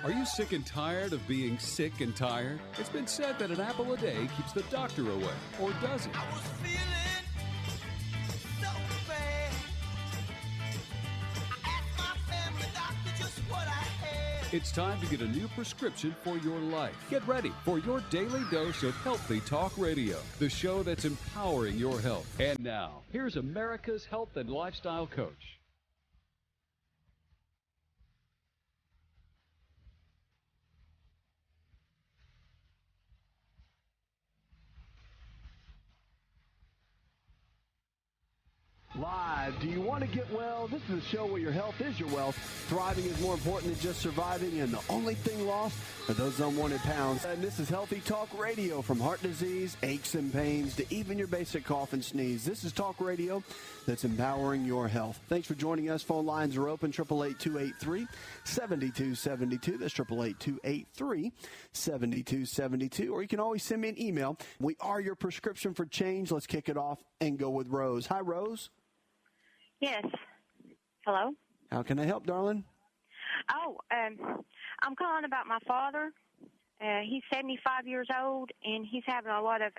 Are you sick and tired of being sick and tired? It's been said that an apple a day keeps the doctor away, or does it? I was feeling so bad. I asked my family doctor just what I had. It's time to get a new prescription for your life. Get ready for your daily dose of Healthy Talk Radio, the show that's empowering your health. And now, here's America's health and lifestyle coach. Live. Do you want to get well? This is a show where your health is your wealth. Thriving is more important than just surviving, and the only thing lost are those unwanted pounds. And this is Healthy Talk Radio. From heart disease, aches and pains, to even your basic cough and sneeze. This is Talk Radio that's empowering your health. Thanks for joining us. Phone lines are open, 888-283-7272. That's 888-283-7272. Or you can always send me an email. We are your prescription for change. Let's kick it off and go with Rose. Hi, Rose. Yes. Hello? How can I help, darling? Oh, I'm calling about my father. He's 75 years old, and he's having a lot of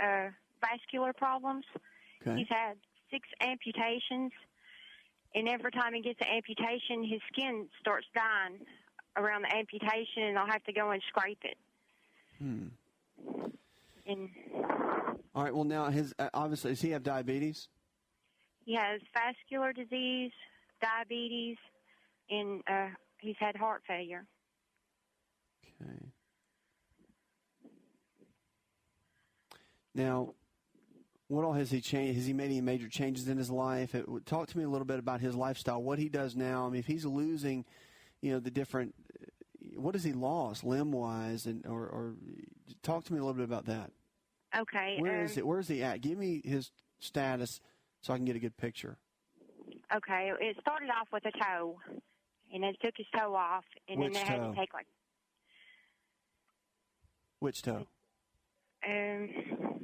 vascular problems. Okay. He's had 6 amputations, and every time he gets an amputation, his skin starts dying around the amputation, and I'll have to go and scrape it. And all right, well, now, obviously, does he have diabetes? he has vascular disease, diabetes, and he's had heart failure. Okay. Now, what all has he changed? Has he made any major changes in his life? Talk to me a little bit about his lifestyle, what he does now. I mean, if he's losing, the different, what has he lost limb-wise, or talk to me a little bit about that. Okay. Where is it? Where is he at? Give me his status so I can get a good picture. Okay. It started off with a toe, and then took his toe off, and Which then they had toe? to take Which toe? it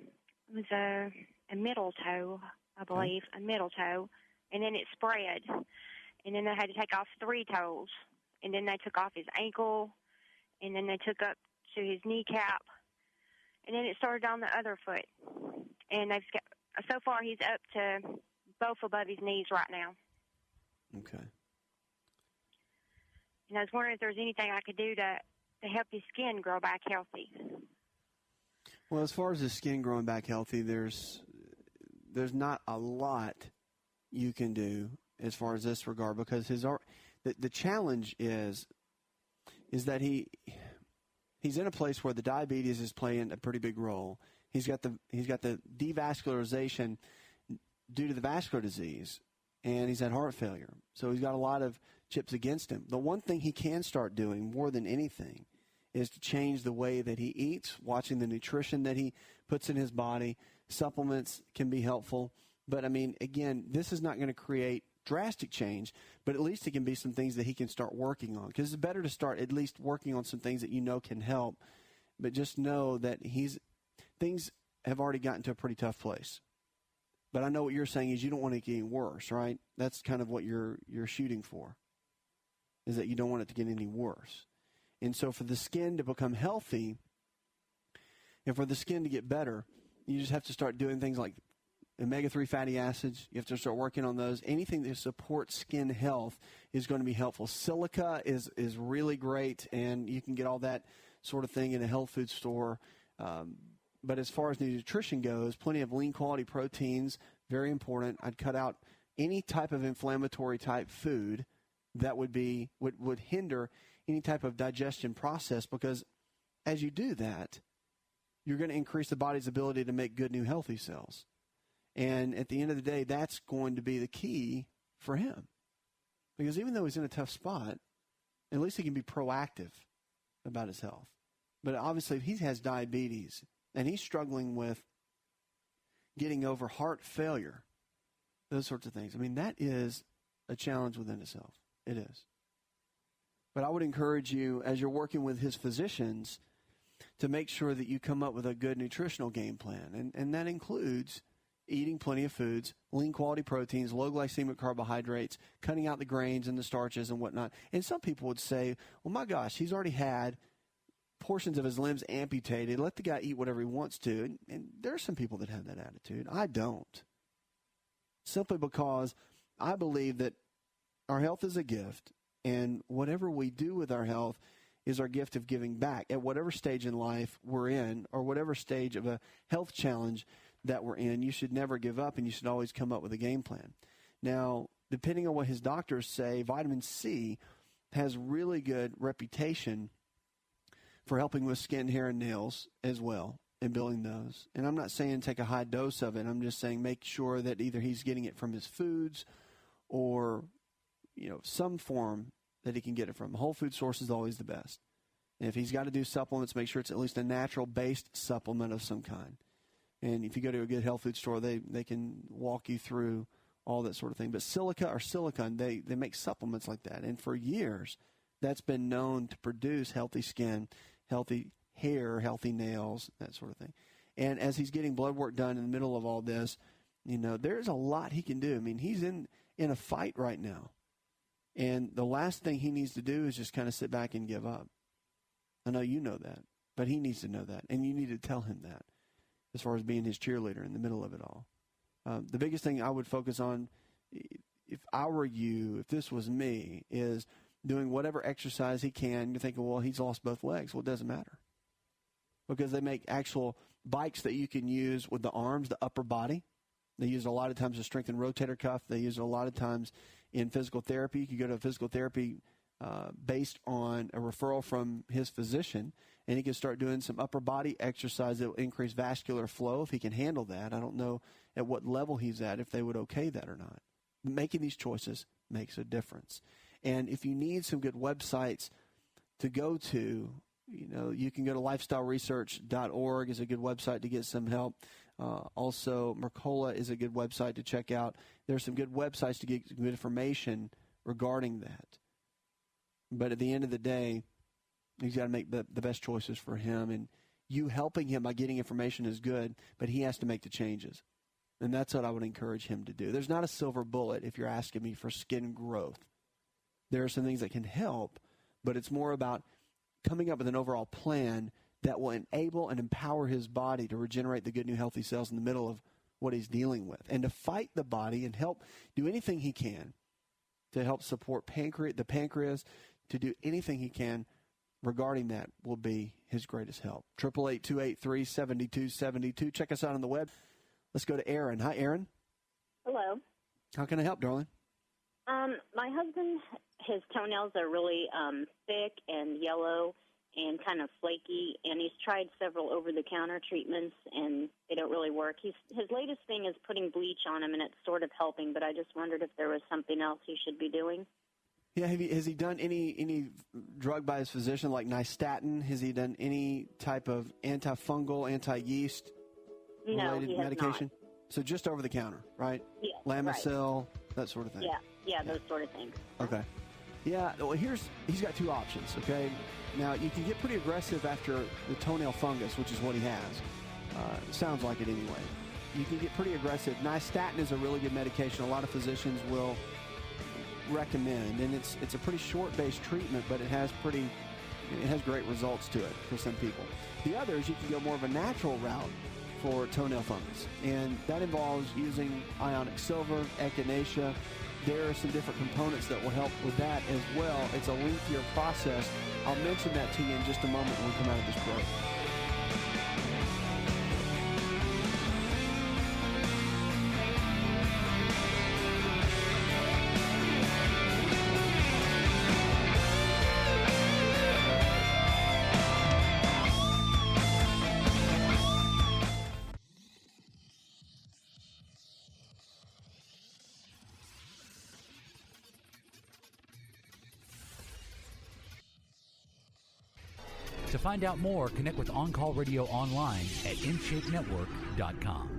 was a middle toe, I believe, a middle toe, and then it spread, and then they had to take off 3 toes, and then they took off his ankle, and then they took up to his kneecap, and then it started on the other foot, and so far he's up to both above his knees right now. Okay. And I was wondering if there was anything I could do to help his skin grow back healthy. Well, as far as his skin growing back healthy, there's not a lot you can do as far as this regard, because the challenge is that he's in a place where the diabetes is playing a pretty big role. He's got the devascularization due to the vascular disease, and he's had heart failure. So he's got a lot of chips against him. The one thing he can start doing more than anything is to change the way that he eats, watching the nutrition that he puts in his body. Supplements can be helpful. But, I mean, again, this is not going to create drastic change, but at least it can be some things that he can start working on. Because it's better to start at least working on some things that can help. But just know that things have already gotten to a pretty tough place. But I know what you're saying is you don't want it to get any worse, right? That's kind of what you're shooting for, is that you don't want it to get any worse. And so for the skin to become healthy and for the skin to get better, you just have to start doing things like omega-3 fatty acids. You have to start working on those. Anything that supports skin health is going to be helpful. Silica is really great, and you can get all that sort of thing in a health food store. But as far as the nutrition goes, plenty of lean quality proteins, very important. I'd cut out any type of inflammatory type food that would hinder any type of digestion process, because as you do that, you're going to increase the body's ability to make good new healthy cells. And at the end of the day, that's going to be the key for him. Because even though he's in a tough spot, at least he can be proactive about his health. But obviously, if he has diabetes and he's struggling with getting over heart failure, those sorts of things, I mean, that is a challenge within itself. It is. But I would encourage you, as you're working with his physicians, to make sure that you come up with a good nutritional game plan. And that includes, eating plenty of foods, lean quality proteins, low glycemic carbohydrates, cutting out the grains and the starches and whatnot. And some people would say, well, my gosh, he's already had portions of his limbs amputated. Let the guy eat whatever he wants to. And there are some people that have that attitude. I don't. Simply because I believe that our health is a gift, and whatever we do with our health is our gift of giving back at whatever stage in life we're in, or whatever stage of a health challenge that we're in. You should never give up, and you should always come up with a game plan. Now, depending on what his doctors say, vitamin C has really good reputation for helping with skin, hair, and nails as well, and building those. And I'm not saying take a high dose of it. I'm just saying make sure that either he's getting it from his foods or, some form that he can get it from. A whole food source is always the best. And if he's got to do supplements, make sure it's at least a natural-based supplement of some kind. And if you go to a good health food store, they can walk you through all that sort of thing. But silica or silicone, they make supplements like that. And for years, that's been known to produce healthy skin, healthy hair, healthy nails, that sort of thing. And as he's getting blood work done in the middle of all this, there's a lot he can do. I mean, he's in a fight right now. And the last thing he needs to do is just kind of sit back and give up. I know you know that, but he needs to know that. And you need to tell him that as far as being his cheerleader in the middle of it all. The biggest thing I would focus on, if I were you, if this was me, is doing whatever exercise he can. You're thinking, well, he's lost both legs. Well, it doesn't matter. Because they make actual bikes that you can use with the arms, the upper body. They use it a lot of times to strengthen rotator cuff. They use it a lot of times in physical therapy. You can go to a physical therapy based on a referral from his physician, and he can start doing some upper body exercise that will increase vascular flow if he can handle that. I don't know at what level he's at, if they would okay that or not. Making these choices makes a difference. And if you need some good websites to go to, you can go to lifestyleresearch.org is a good website to get some help. Also, Mercola is a good website to check out. There's some good websites to get good information regarding that. But at the end of the day, he's got to make the best choices for him. And you helping him by getting information is good, but he has to make the changes. And that's what I would encourage him to do. There's not a silver bullet if you're asking me for skin growth. There are some things that can help, but it's more about coming up with an overall plan that will enable and empower his body to regenerate the good new healthy cells in the middle of what he's dealing with, and to fight the body and help do anything he can to help support the pancreas, to do anything he can regarding that will be his greatest help. 888-283-7272. Check us out on the web. Let's go to Aaron. Hi, Aaron. Hello. How can I help, darling? My husband, his toenails are really thick and yellow and kind of flaky, and he's tried several over-the-counter treatments, and they don't really work. His latest thing is putting bleach on him, and it's sort of helping, but I just wondered if there was something else he should be doing. Yeah, has he done any drug by his physician, like nystatin? Has he done any type of antifungal, anti-yeast related medication? Not. So just over the counter, right? Yeah, Lamisil, right. That sort of thing. Yeah, those sort of things. Okay. Yeah, well, he's got two options, okay? Now, you can get pretty aggressive after the toenail fungus, which is what he has. Sounds like it anyway. You can get pretty aggressive. Nystatin is a really good medication. A lot of physicians will recommend, and it's a pretty short-based treatment, but it has great results to it for some people. The others, you can go more of a natural route for toenail fungus, and that involves using ionic silver, echinacea. There are some different components that will help with that as well. It's a lengthier process. I'll mention that to you in just a moment when we come out of this break. To find out more, connect with On Call Radio online at InShapeNetwork.com.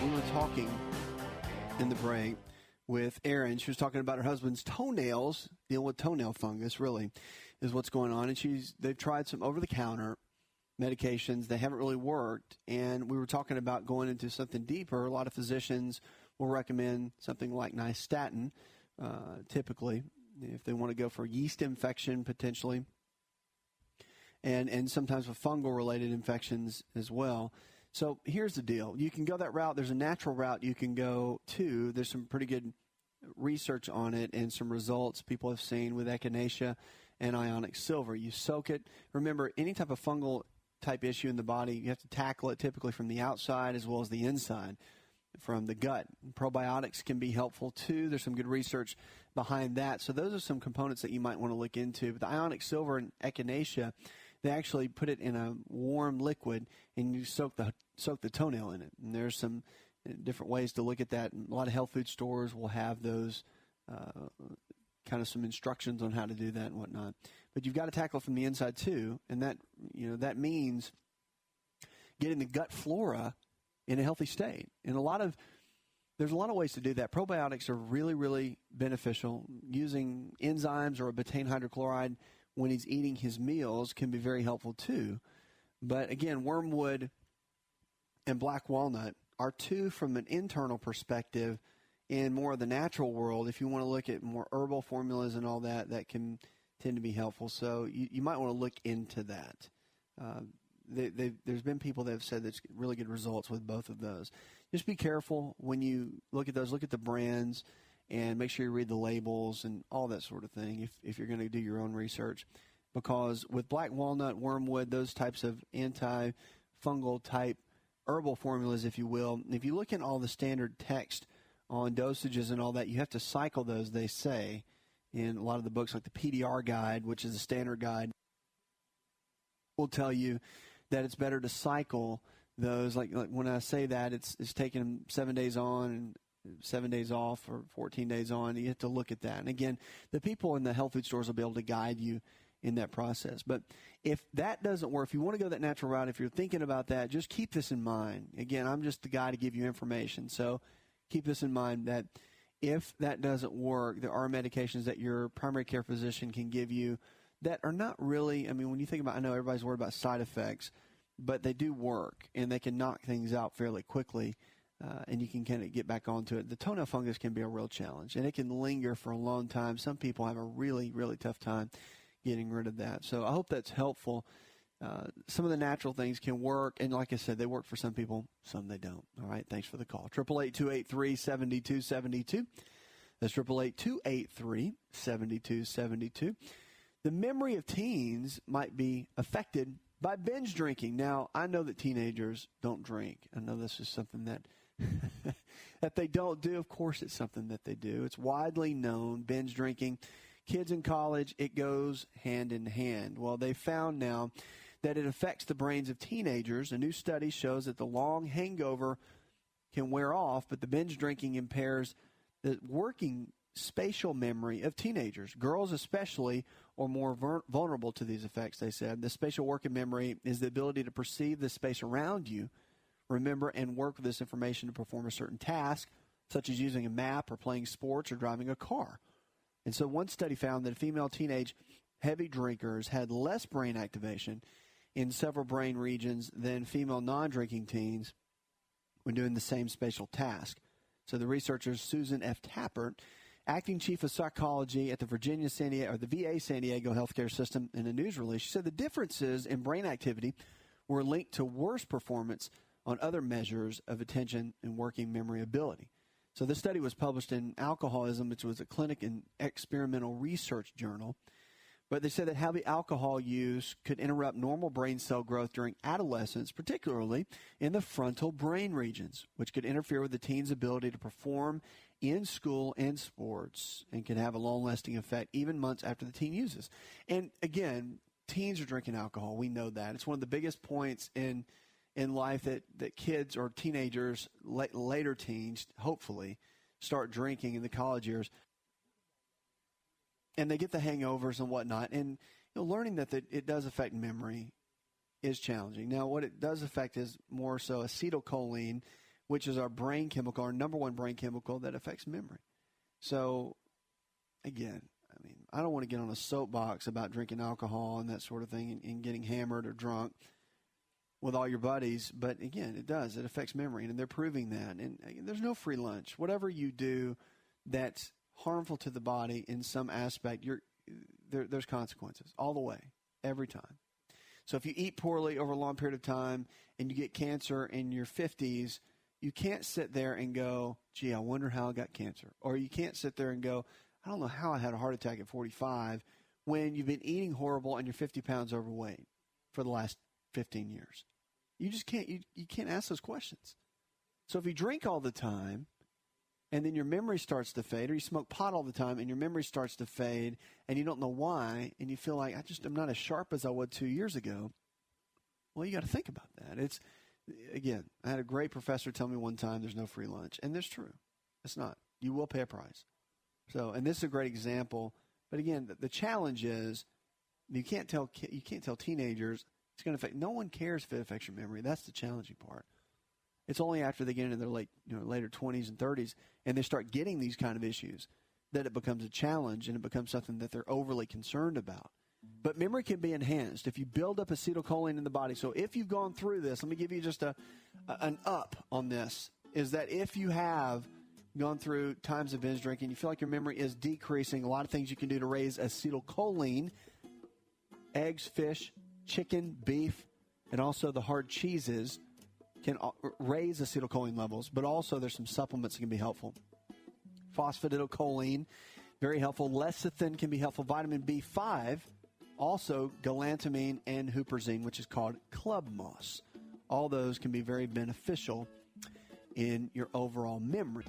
we were talking in the break with Erin. She was talking about her husband's toenails, dealing with toenail fungus, really, is what's going on. And they've tried some over-the-counter medications. They haven't really worked. And we were talking about going into something deeper. A lot of physicians will recommend something like nystatin, typically, if they want to go for yeast infection, potentially, and sometimes with fungal-related infections as well. So here's the deal. You can go that route. There's a natural route you can go to. There's some pretty good research on it and some results people have seen with echinacea and ionic silver. You soak it. Remember, any type of fungal type issue in the body, you have to tackle it typically from the outside as well as the inside, from the gut. Probiotics can be helpful too. There's some good research behind that. So those are some components that you might want to look into. But the ionic silver and echinacea, they actually put it in a warm liquid and you soak the toenail in it. And there's some different ways to look at that. A lot of health food stores will have those kind of some instructions on how to do that and whatnot. But you've got to tackle it from the inside too, and that means getting the gut flora in a healthy state. And there's a lot of ways to do that. Probiotics are really, really beneficial. Using enzymes or a betaine hydrochloride when he's eating his meals can be very helpful too. But again, wormwood and black walnut are two from an internal perspective in more of the natural world. If you want to look at more herbal formulas and all that, that can tend to be helpful. So you might want to look into that. There's been people that have said that's really good results with both of those. Just be careful when you look at those. Look at the brands and make sure you read the labels and all that sort of thing if you're going to do your own research. Because with black walnut, wormwood, those types of antifungal type herbal formulas, if you will, if you look in all the standard text on dosages and all that, you have to cycle those, they say, in a lot of the books, like the PDR guide, which is a standard guide, will tell you that it's better to cycle those. Like when I say that, it's taking them 7 days on and 7 days off or 14 days on. You have to look at that. And again, the people in the health food stores will be able to guide you in that process. But if that doesn't work, if you want to go that natural route, if you're thinking about that, just keep this in mind. Again, I'm just the guy to give you information. So keep this in mind that if that doesn't work, there are medications that your primary care physician can give you that are not really, I mean, when you think about, I know everybody's worried about side effects, but they do work and they can knock things out fairly quickly, and you can kind of get back onto it. The toenail fungus can be a real challenge, and it can linger for a long time. Some people have a really, really tough time getting rid of that. So I hope that's helpful. Some of the natural things can work, and like I said, they work for some people, some they don't. All right, thanks for the call. 888-283-7272. That's 888-283-7272. The memory of teens might be affected by binge drinking. Now, I know that teenagers don't drink. I know this is something that that they don't do. Of course, it's something that they do. It's widely known, binge drinking. Kids in college, it goes hand in hand. Well, they found now that it affects the brains of teenagers. A new study shows that the long hangover can wear off, but the binge drinking impairs the working spatial memory of teenagers. Girls especially are more vulnerable to these effects, they said. The spatial working memory is the ability to perceive the space around you, remember and work with this information to perform a certain task, such as using a map or playing sports or driving a car. And so one study found that female teenage heavy drinkers had less brain activation in several brain regions than female non-drinking teens when doing the same spatial task. So the researchers, Susan F. Tappert, acting chief of psychology at the VA San Diego healthcare system, in a news release, she said the differences in brain activity were linked to worse performance on other measures of attention and working memory ability. So this study was published in Alcoholism, which was a clinic and experimental research journal. But they said that heavy alcohol use could interrupt normal brain cell growth during adolescence, particularly in the frontal brain regions, which could interfere with the teen's ability to perform in school and sports and can have a long-lasting effect even months after the teen uses. And again, teens are drinking alcohol. We know that. It's one of the biggest points in life that kids or teenagers, later teens, hopefully, start drinking in the college years. And they get the hangovers and whatnot. And learning that it does affect memory is challenging. Now, what it does affect is more so acetylcholine, which is our brain chemical, our number one brain chemical that affects memory. So, again, I mean, I don't want to get on a soapbox about drinking alcohol and that sort of thing and getting hammered or drunk with all your buddies. But, again, it does. It affects memory, and they're proving that. And there's no free lunch. Whatever you do that's harmful to the body in some aspect, there's consequences all the way, every time. So if you eat poorly over a long period of time and you get cancer in your 50s, you can't sit there and go, gee, I wonder how I got cancer. Or you can't sit there and go, I don't know how I had a heart attack at 45 when you've been eating horrible and you're 50 pounds overweight for the last 15 years. You just can't, you can't ask those questions. So if you drink all the time and then your memory starts to fade, or you smoke pot all the time and your memory starts to fade and you don't know why, and you feel like I'm not as sharp as I was 2 years ago, well, you got to think about that. Again, I had a great professor tell me one time there's no free lunch, and that's true. It's not. You will pay a price. So, and this is a great example. But again, the challenge is you can't tell teenagers it's going to affect. No one cares if it affects your memory. That's the challenging part. It's only after they get into their later 20s and 30s and they start getting these kind of issues that it becomes a challenge and it becomes something that they're overly concerned about. But memory can be enhanced if you build up acetylcholine in the body. So if you've gone through this, let me give you just an up on this, is that if you have gone through times of binge drinking, you feel like your memory is decreasing, a lot of things you can do to raise acetylcholine, eggs, fish, chicken, beef, and also the hard cheeses can raise acetylcholine levels, but also there's some supplements that can be helpful. Phosphatidylcholine, very helpful. Lecithin can be helpful. Vitamin B5, also galantamine and huperzine, which is called club moss. All those can be very beneficial in your overall memory.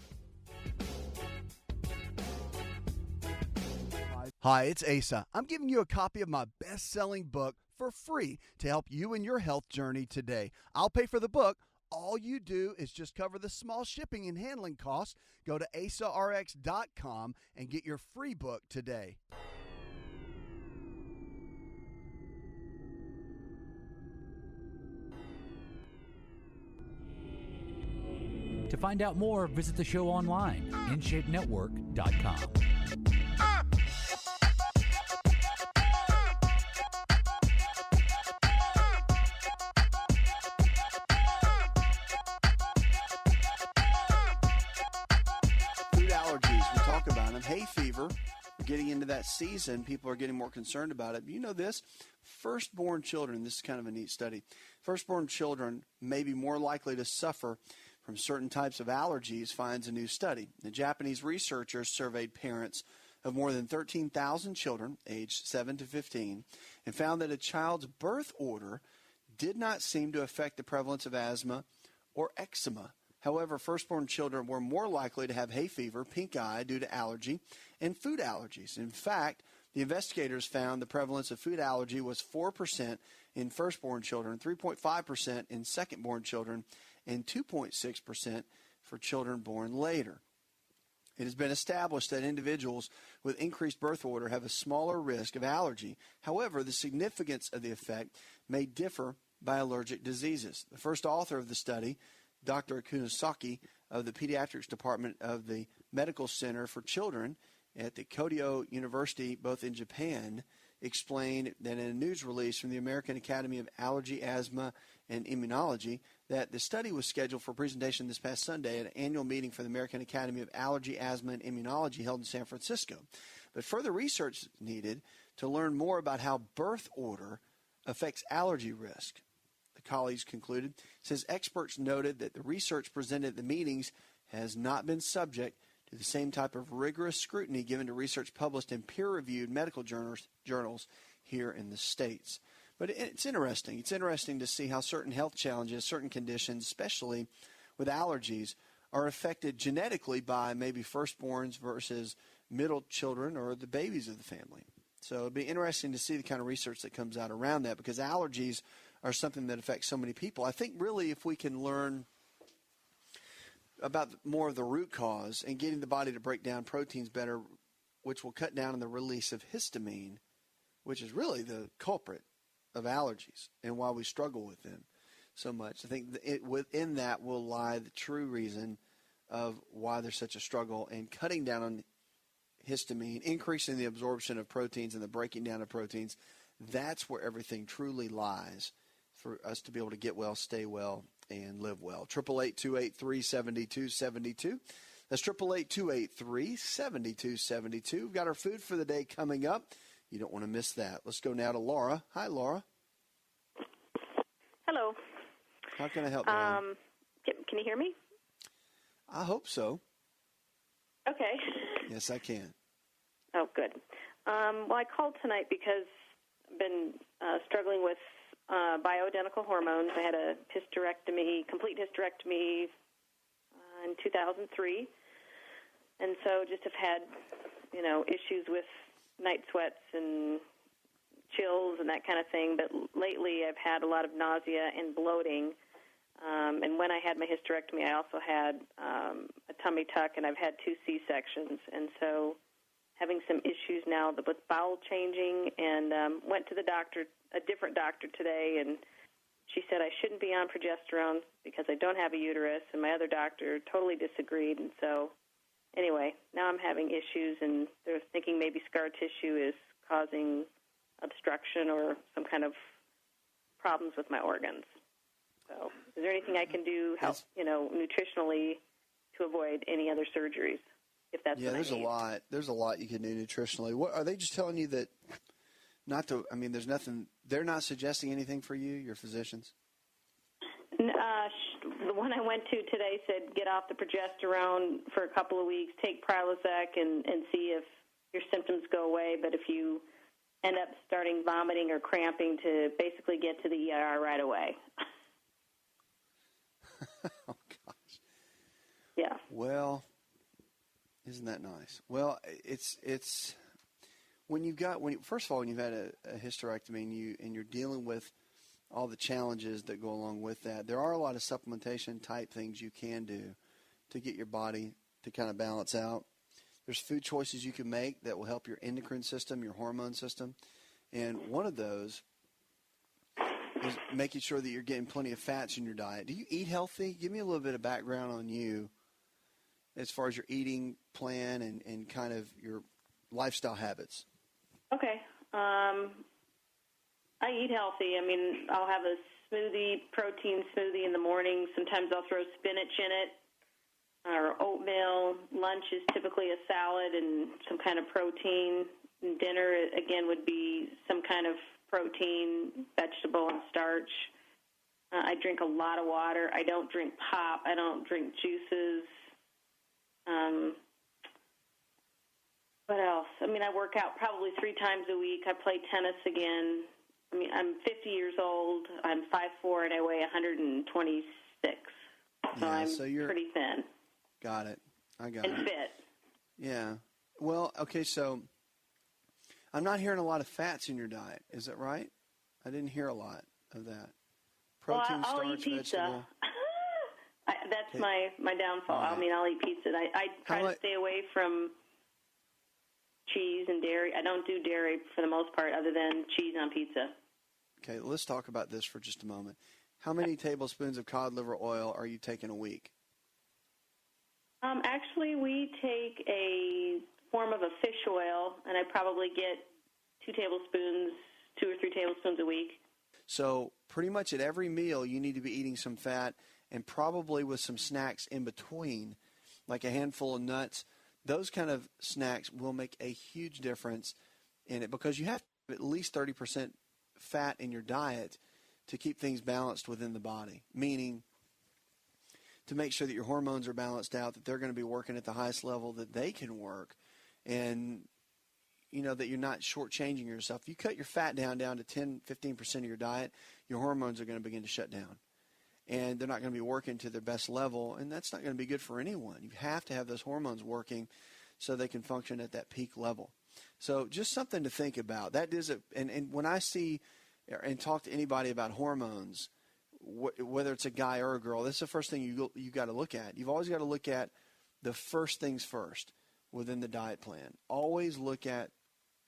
Hi, it's Asa. I'm giving you a copy of my best-selling book for free to help you in your health journey today. I'll pay for the book. All you do is just cover the small shipping and handling costs. Go to asarx.com and get your free book today. To find out more, visit the show online, InShapeNetwork.com. Food allergies, we talk about them. Hay fever, we're getting into that season. People are getting more concerned about it. You know this? Firstborn children, this is kind of a neat study. Firstborn children may be more likely to suffer from certain types of allergies, finds a new study. The Japanese researchers surveyed parents of more than 13,000 children aged 7 to 15 and found that a child's birth order did not seem to affect the prevalence of asthma or eczema. However, firstborn children were more likely to have hay fever, pink eye due to allergy, and food allergies. In fact, the investigators found the prevalence of food allergy was 4% in firstborn children, 3.5% in secondborn children, and 2.6% for children born later. It has been established that individuals with increased birth order have a smaller risk of allergy. However, the significance of the effect may differ by allergic diseases. The first author of the study, Dr. Kunosaki of the Pediatrics Department of the Medical Center for Children at the Kyoto University, both in Japan, explained that in a news release from the American Academy of Allergy, Asthma, and Immunology that the study was scheduled for presentation this past Sunday at an annual meeting for the American Academy of Allergy, Asthma, and Immunology held in San Francisco. But further research is needed to learn more about how birth order affects allergy risk. The colleagues concluded, says experts noted that the research presented at the meetings has not been subject to the same type of rigorous scrutiny given to research published in peer-reviewed medical journals here in the States. But it's interesting. It's interesting to see how certain health challenges, certain conditions, especially with allergies, are affected genetically by maybe firstborns versus middle children or the babies of the family. So it'd be interesting to see the kind of research that comes out around that, because allergies are something that affects so many people. I think really if we can learn about more of the root cause and getting the body to break down proteins better, which will cut down on the release of histamine, which is really the culprit of allergies and why we struggle with them. so much. I think within that will lie the true reason of why there's such a struggle in cutting down on histamine, increasing the absorption of proteins and the breaking down of proteins. That's where everything truly lies for us to be able to get well, stay well, and live well. 888-283-7272. That's 888-283-7272. We've got our food for the day coming up. You don't want to miss that. Let's go now to Laura. Hi, Laura. Hello. How can I help you? Can you hear me? I hope so. Okay. Yes, I can. Oh, good. Well, I called tonight because I've been struggling with bioidentical hormones. I had a complete hysterectomy in 2003, and so just have had, issues with night sweats and chills and that kind of thing. But lately, I've had a lot of nausea and bloating. And when I had my hysterectomy, I also had a tummy tuck, and I've had 2 C-sections. And so having some issues now with bowel changing, and went to the doctor, a different doctor today, and she said I shouldn't be on progesterone because I don't have a uterus, and my other doctor totally disagreed. And so anyway, now I'm having issues, and they're thinking maybe scar tissue is causing obstruction or some kind of problems with my organs. So is there anything I can do, nutritionally to avoid any other surgeries, if that's what I need? There's a lot you can do nutritionally. What are they just telling you that not to? I mean, there's nothing. They're not suggesting anything for you, your physicians? The one I went to today said get off the progesterone for a couple of weeks, take Prilosec, and see if your symptoms go away. But if you end up starting vomiting or cramping, to basically get to the ER right away. Oh, gosh. Yeah. Well, isn't that nice? Well, it's first of all, when you've had a hysterectomy and you're dealing with all the challenges that go along with that, there are a lot of supplementation type things you can do to get your body to kind of balance out. There's food choices you can make that will help your endocrine system, your hormone system, and one of those is making sure that you're getting plenty of fats in your diet. Do you eat healthy? Give me a little bit of background on you as far as your eating plan and kind of your lifestyle habits. Okay. I eat healthy. I mean, I'll have a protein smoothie in the morning. Sometimes I'll throw spinach in it or oatmeal. Lunch is typically a salad and some kind of protein. And dinner, again, would be some kind of protein, vegetable, and starch. I drink a lot of water. I don't drink pop. I don't drink juices. What else? I mean, I work out probably 3 times a week. I play tennis again. I mean, I'm 50 years old. I'm 5'4", and I weigh 126. So I'm pretty thin. Got it. I got it. And fit. Yeah. Well, okay, so I'm not hearing a lot of fats in your diet. Is that right? I didn't hear a lot of that. Protein, I'll starch, eat pizza. vegetable. That's my downfall. Right. I mean, I'll eat pizza. I try to stay away from cheese and dairy. I don't do dairy for the most part other than cheese on pizza. Okay, let's talk about this for just a moment. How many tablespoons of cod liver oil are you taking a week? Actually, we take a form of a fish oil, and I probably get 2 or 3 tablespoons a week. So pretty much at every meal, you need to be eating some fat and probably with some snacks in between, like a handful of nuts. Those kind of snacks will make a huge difference in it because you have to have at least 30% fat in your diet to keep things balanced within the body, meaning to make sure that your hormones are balanced out, that they're going to be working at the highest level that they can work, and that you're not shortchanging yourself. If you cut your fat down to 10, 15% of your diet, your hormones are going to begin to shut down. And they're not going to be working to their best level, and that's not going to be good for anyone. You have to have those hormones working so they can function at that peak level. So just something to think about. That is and when I see and talk to anybody about hormones, whether it's a guy or a girl, that's the first thing you got to look at. You've always got to look at the first things first within the diet plan. Always look at,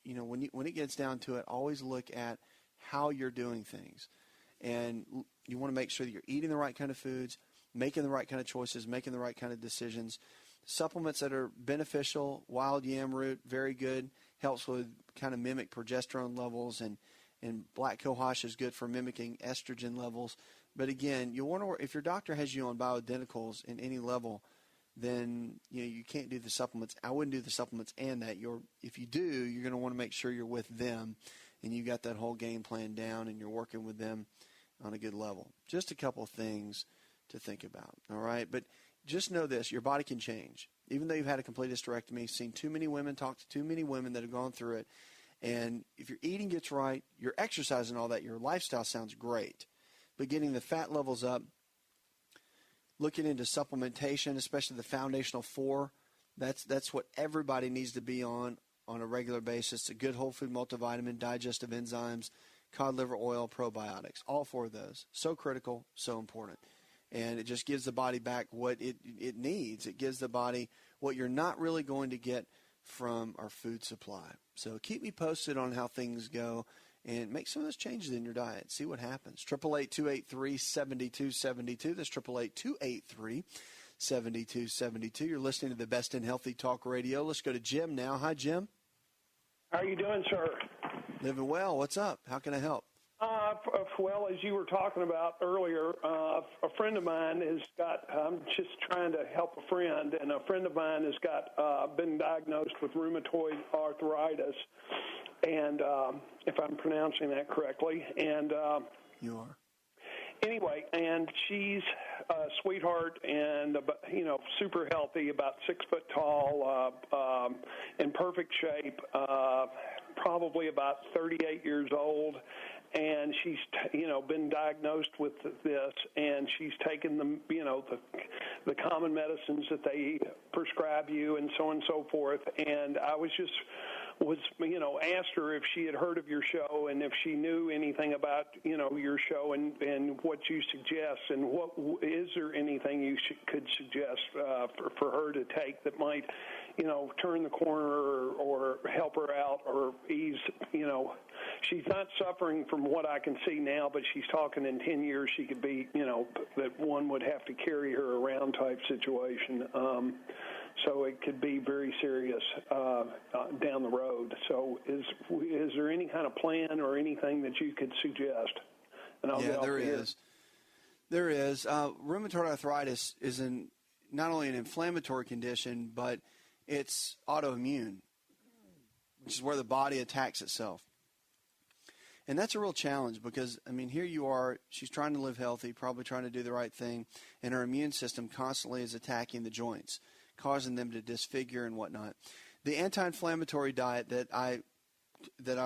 when it gets down to it, always look at how you're doing things. And you want to make sure that you're eating the right kind of foods, making the right kind of choices, making the right kind of decisions. Supplements that are beneficial, wild yam root, very good, helps with kind of mimic progesterone levels, and black cohosh is good for mimicking estrogen levels. But again, you want to, if your doctor has you on bioidenticals in any level, then you can't do the supplements. I wouldn't do the supplements and that. If you do, you're going to want to make sure you're with them and you got that whole game plan down and you're working with them on a good level. Just a couple of things to think about, all right? But just know this, your body can change. Even though you've had a complete hysterectomy, seen too many women, talked to too many women that have gone through it, and if your eating gets right, your exercise and all that, your lifestyle sounds great. But getting the fat levels up, looking into supplementation, especially the foundational 4, that's what everybody needs to be on a regular basis. A good whole food multivitamin, digestive enzymes, cod liver oil, probiotics, all 4 of those. So critical, so important. And it just gives the body back what it needs. It gives the body what you're not really going to get from our food supply. So keep me posted on how things go and make some of those changes in your diet. See what happens. 888-283-7272. That's 888-283-7272. You're listening to the Best in Healthy Talk Radio. Let's go to Jim now. Hi, Jim. How are you doing, sir? Living well. What's up? How can I help? Well, as you were talking about earlier, a friend of mine has got, I'm just trying to help a friend, and a friend of mine has got been diagnosed with rheumatoid arthritis, and if I'm pronouncing that correctly. And you are. Anyway, and she's a sweetheart and, super healthy, about 6 foot tall, in perfect shape, probably about 38 years old. And she's, been diagnosed with this, and she's taken the common medicines that they prescribe you and so on and so forth. And I was asked her if she had heard of your show and if she knew anything about, your show and what you suggest, and is there anything you could suggest for her to take that might, turn the corner or help her out or ease, she's not suffering from what I can see now, but she's talking in 10 years she could be, that one would have to carry her around type situation. So it could be very serious down the road. So is there any kind of plan or anything that you could suggest? And there is. There is. Rheumatoid arthritis is not only an inflammatory condition, but it's autoimmune, which is where the body attacks itself. And that's a real challenge because, here you are, she's trying to live healthy, probably trying to do the right thing, and her immune system constantly is attacking the joints, causing them to disfigure and whatnot. The anti-inflammatory diet that I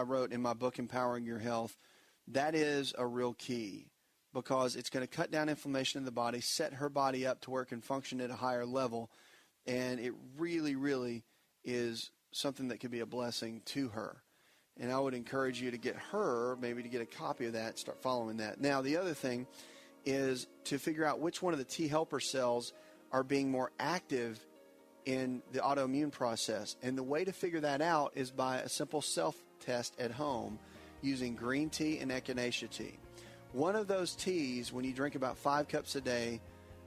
wrote in my book, Empowering Your Health, that is a real key because it's going to cut down inflammation in the body, set her body up to where it can function at a higher level, and it really, really is something that could be a blessing to her. And I would encourage you to get her, maybe to get a copy of that, start following that. Now, the other thing is to figure out which one of the T helper cells are being more active in the autoimmune process. And the way to figure that out is by a simple self-test at home using green tea and echinacea tea. One of those teas, when you drink about 5 cups a day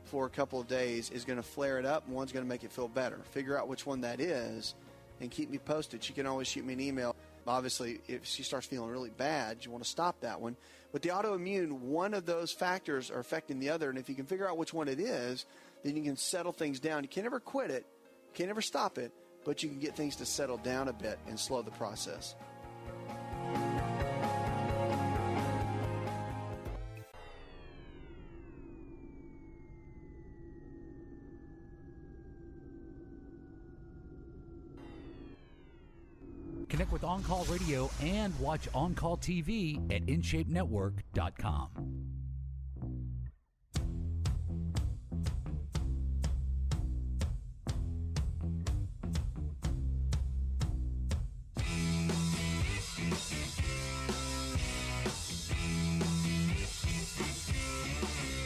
for a couple of days, is going to flare it up, and one's going to make it feel better. Figure out which one that is and keep me posted. She can always shoot me an email. Obviously, if she starts feeling really bad, you want to stop that one. But the autoimmune, one of those factors are affecting the other, and if you can figure out which one it is, then you can settle things down. You can never quit it, you can never stop it, but you can get things to settle down a bit and slow the process. Connect with On Call Radio and watch On Call TV at InShapeNetwork.com.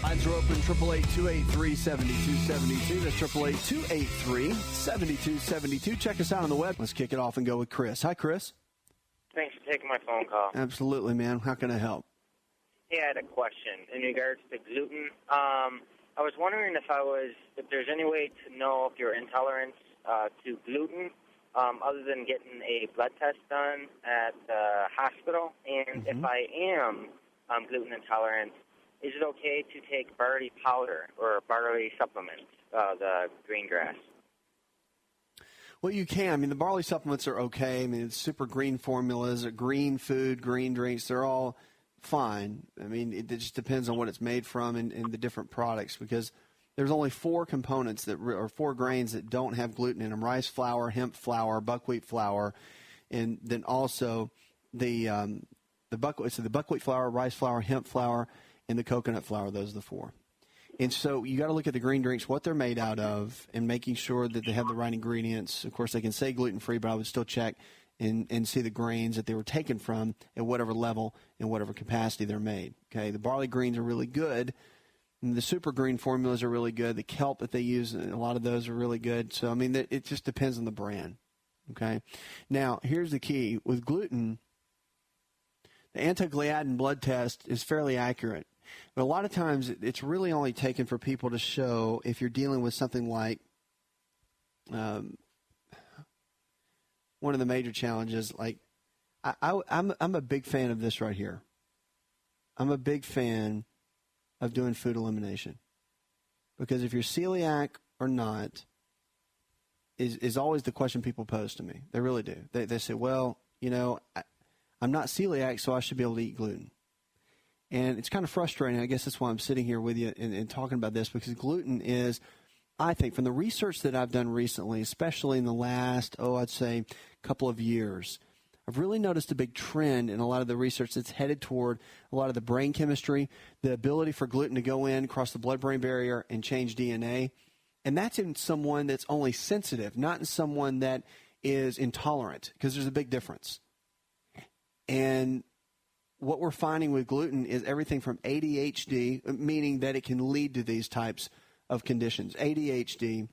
Lines are open, 888-283-7272. That's 888-283-7272. Check us out on the web. Let's kick it off and go with Chris. Hi, Chris. Thanks for taking my phone call. Absolutely, man. How can I help? Hey, I had a question in regards to gluten. I was wondering if there's any way to know if you're intolerant to gluten, other than getting a blood test done at the hospital. And if I am gluten intolerant, is it okay to take barley powder or barley supplements, the green grass? Well, you can. I mean, the barley supplements are okay. I mean, it's super green formulas, green food, green drinks. They're all fine. I mean, it just depends on what it's made from and the different products, because there's only 4 components or 4 grains that don't have gluten in them: rice flour, hemp flour, buckwheat flour, and then also the buckwheat flour, rice flour, hemp flour, and the coconut flour. Those are the 4. And so you got to look at the green drinks, what they're made out of, and making sure that they have the right ingredients. Of course, they can say gluten-free, but I would still check and see the grains that they were taken from at whatever level and whatever capacity they're made. Okay, the barley greens are really good. And the super green formulas are really good. The kelp that they use, a lot of those are really good. So, I mean, it just depends on the brand. Okay, now here's the key. With gluten, the anti-gliadin blood test is fairly accurate. But a lot of times it's really only taken for people to show if you're dealing with something like one of the major challenges. Like I'm a big fan of this right here. I'm a big fan of doing food elimination, because if you're celiac or not is always the question people pose to me. They really do. They say, well, you know, I'm not celiac, so I should be able to eat gluten. And it's kind of frustrating. I guess that's why I'm sitting here with you and talking about this, because gluten is, I think, from the research that I've done recently, especially in the last, I'd say couple of years, I've really noticed a big trend in a lot of the research that's headed toward a lot of the brain chemistry, the ability for gluten to go in, cross the blood-brain barrier, and change DNA. And that's in someone that's only sensitive, not in someone that is intolerant, because there's a big difference. And what we're finding with gluten is everything from ADHD, meaning that it can lead to these types of conditions. ADHD,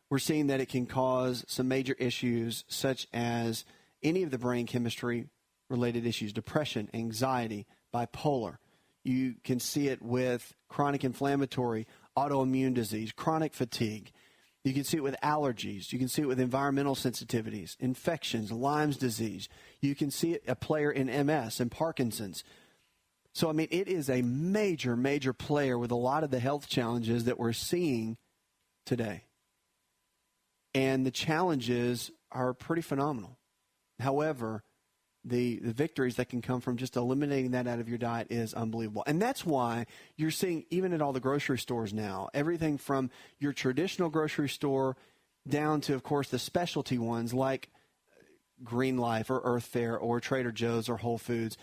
we're seeing that it can cause some major issues such as any of the brain chemistry related issues: depression, anxiety, bipolar. You can see it with chronic inflammatory, autoimmune disease, chronic fatigue. You can see it with allergies. You can see it with environmental sensitivities, infections, Lyme's disease. You can see it a player in MS and Parkinson's. So, I mean, it is a major, major player with a lot of the health challenges that we're seeing today. And the challenges are pretty phenomenal. However, the victories that can come from just eliminating that out of your diet is unbelievable. And that's why you're seeing, even at all the grocery stores now, everything from your traditional grocery store down to, of course, the specialty ones like Green Life or Earth Fare or Trader Joe's or Whole Foods.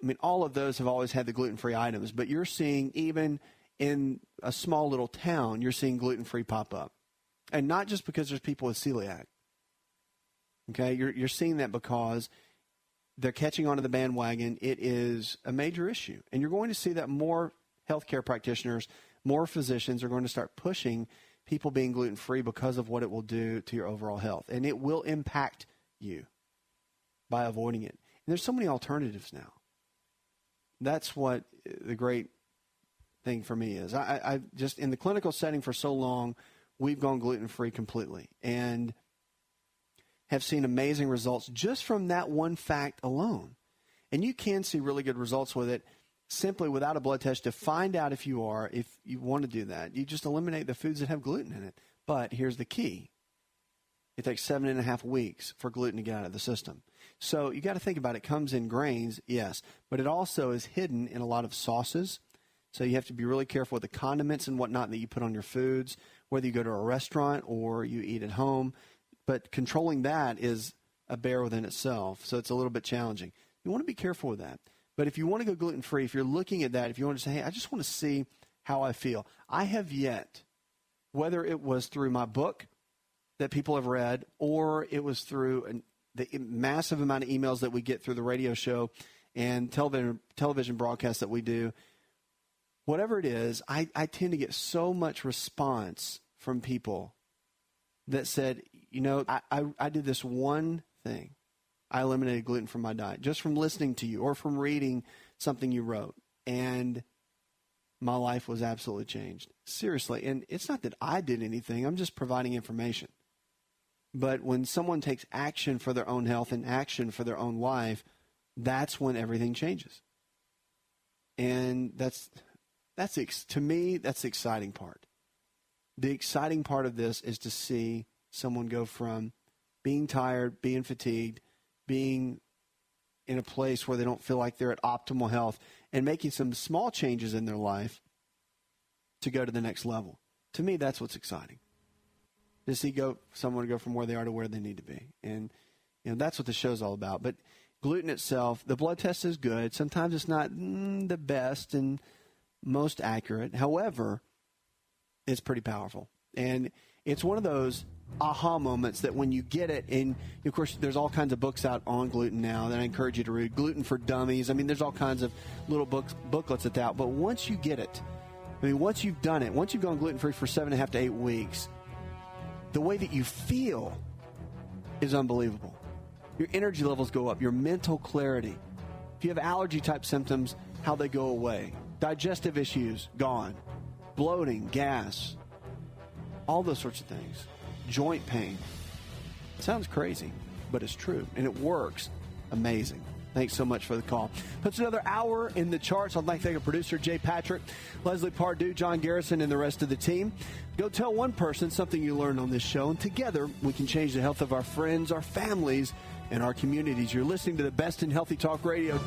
I mean, all of those have always had the gluten-free items. But you're seeing, even in a small little town, you're seeing gluten-free pop up. And not just because there's people with celiac. Okay, you're seeing that because they're catching onto the bandwagon. It is a major issue. And you're going to see that more healthcare practitioners, more physicians are going to start pushing people being gluten-free because of what it will do to your overall health. And it will impact you by avoiding it. And there's so many alternatives now. That's what the great thing for me is. I just, in the clinical setting for so long, we've gone gluten-free completely. And have seen amazing results just from that one fact alone. And you can see really good results with it simply without a blood test to find out if you want to do that. You just eliminate the foods that have gluten in it. But here's the key. It takes 7.5 weeks for gluten to get out of the system. So you got to think about it. It comes in grains, yes, but it also is hidden in a lot of sauces. So you have to be really careful with the condiments and whatnot that you put on your foods, whether you go to a restaurant or you eat at home. But controlling that is a bear within itself, so it's a little bit challenging. You want to be careful with that. But if you want to go gluten-free, if you're looking at that, if you want to say, hey, I just want to see how I feel. I have yet, whether it was through my book that people have read or it was through the massive amount of emails that we get through the radio show and television broadcasts that we do, whatever it is, I tend to get so much response from people that said, you know, I did this one thing. I eliminated gluten from my diet just from listening to you or from reading something you wrote. and my life was absolutely changed. Seriously. And it's not that I did anything. I'm just providing information. But when someone takes action for their own health and action for their own life, that's when everything changes. And to me, that's the exciting part. The exciting part of this is to see someone go from being tired, being fatigued, being in a place where they don't feel like they're at optimal health, and making some small changes in their life to go to the next level. To me, that's what's exciting. To see someone go from where they are to where they need to be. And that's what the show's all about. But gluten itself, the blood test is good. Sometimes it's not the best and most accurate. However, it's pretty powerful. And it's one of those aha moments that when you get it, and of course there's all kinds of books out on gluten now that I encourage you to read. Gluten for Dummies. I mean, there's all kinds of little booklets that's out. But once you get it, once you've done it, once you've gone gluten-free for 7.5 to 8 weeks, the way that you feel is unbelievable. Your energy levels go up, your mental clarity. If you have allergy-type symptoms, how they go away. Digestive issues, gone. Bloating, gas, all those sorts of things. Joint pain. It sounds crazy, but it's true, and it works. Amazing. Thanks so much for the call. Puts another hour in the charts. I'd like to thank our producer, Jay Patrick, Leslie Pardue, John Garrison, and the rest of the team. Go tell one person something you learned on this show, and together we can change the health of our friends, our families, and our communities. You're listening to the best in healthy talk radio.